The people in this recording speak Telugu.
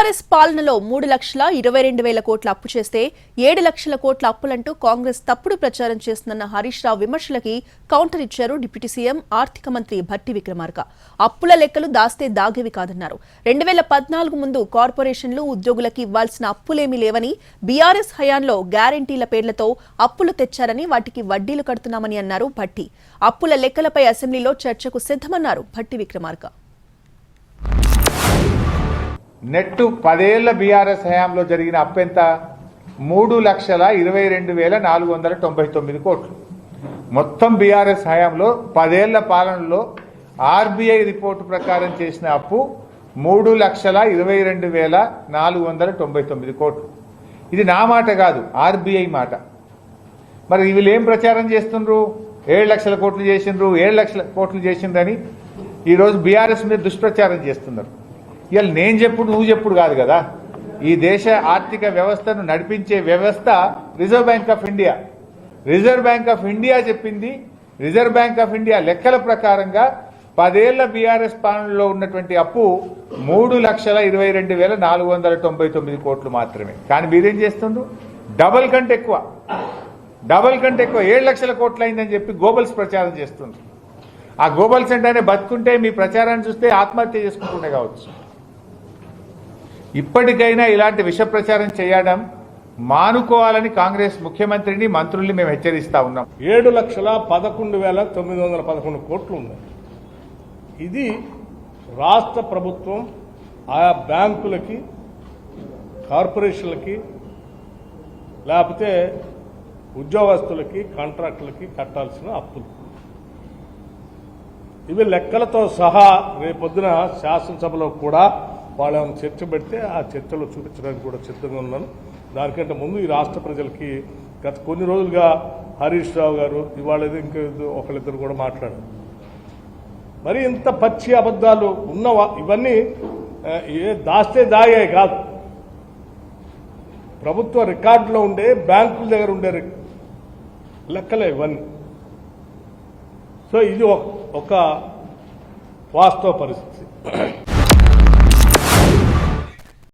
బీఆర్ఎస్ పాలనలో 3,22,000 కోట్ల అప్పు చేస్తే 7 లక్షల కోట్ల అప్పులంటూ కాంగ్రెస్ తప్పుడు ప్రచారం చేస్తున్న హరీష్ రావు విమర్శలకి కౌంటర్ ఇచ్చారు డిప్యూటీ సీఎం ఆర్థిక మంత్రి భట్టి విక్రమార్క. అప్పుల లెక్కలు దాస్తే దాగేవి కాదన్నారు. 2014 ముందు కార్పొరేషన్లు ఉద్యోగులకు ఇవ్వాల్సిన అప్పులేమీ లేవని, బీఆర్ఎస్ హయాంలో గ్యారంటీల పేర్లతో అప్పులు తెచ్చారని, వాటికి వడ్డీలు కడుతున్నామని అన్నారు భట్టి. అప్పుల లెక్కలపై అసెంబ్లీలో చర్చకు సిద్ధమన్నారు భట్టి విక్రమార్క. నెట్టు 10 ఏళ్ల బీఆర్ఎస్ హయాంలో జరిగిన అప్పెంత 3,22,499 కోట్లు. మొత్తం బీఆర్ఎస్ హయాంలో 10 ఏళ్ల పాలనలో ఆర్బీఐ రిపోర్టు ప్రకారం చేసిన అప్పు 3,22,499 కోట్లు. ఇది నా మాట కాదు, ఆర్బీఐ మాట. మరి వీళ్ళు ఏం ప్రచారం చేస్తుండ్రు? 7 లక్షల కోట్లు చేసిండ్రు, 7 లక్షల కోట్లు చేసిండ్రని ఈరోజు బీఆర్ఎస్ మీద దుష్ప్రచారం చేస్తున్నారు. ఇవాళ నేను చెప్పుడు నువ్వు చెప్పుడు కాదు కదా. ఈ దేశ ఆర్థిక వ్యవస్థను నడిపించే వ్యవస్థ reserve bank of India. Reserve bank of India చెప్పింది. రిజర్వ్ బ్యాంక్ ఆఫ్ ఇండియా లెక్కల ప్రకారంగా 10 ఏళ్ల బీఆర్ఎస్ పాలనలో ఉన్నటువంటి అప్పు 3,22,499 కోట్లు మాత్రమే. కానీ మీరేం చేస్తుండ్రు? డబల్ కంటే ఎక్కువ 7 లక్షల కోట్లు అయిందని చెప్పి గోబల్స్ ప్రచారం చేస్తుండ్రు. ఆ గోబల్స్ అంటేనే బతుకుంటే మీ ప్రచారాన్ని చూస్తే ఆత్మహత్య చేసుకుంటుండే కావచ్చు. ఇప్పటికైనా ఇలాంటి విష ప్రచారం చేయడం మానుకోవాలని కాంగ్రెస్ ముఖ్యమంత్రిని, మంత్రుల్ని మేము హెచ్చరిస్తా ఉన్నాం. 7,11,911 కోట్లు ఉన్నాయి. ఇది రాష్ట్ర ప్రభుత్వం ఆయా బ్యాంకులకి, కార్పొరేషన్లకి, లేకపోతే ఉద్యోగస్తులకి, కాంట్రాక్టులకి కట్టాల్సిన అప్పులు. ఇవి లెక్కలతో సహా రేపొద్దున శాసనసభలో కూడా వాళ్ళని చర్చ పెడితే ఆ చర్చలో చూపించడానికి కూడా సిద్ధంగా ఉన్నాను. దానికంటే ముందు ఈ రాష్ట్ర ప్రజలకి గత కొన్ని రోజులుగా హరీష్ రావు గారు, ఇవాళ ఇంకా ఒకళ్ళిద్దరు కూడా మాట్లాడారు. మరి ఇంత పచ్చి అబద్ధాలు ఉన్నవా? ఇవన్నీ దాస్తే దాగాయి కాదు, ప్రభుత్వ రికార్డులో ఉండే, బ్యాంకుల దగ్గర ఉండే లెక్కలే ఇవన్నీ. సో ఇది ఒక వాస్తవ పరిస్థితి.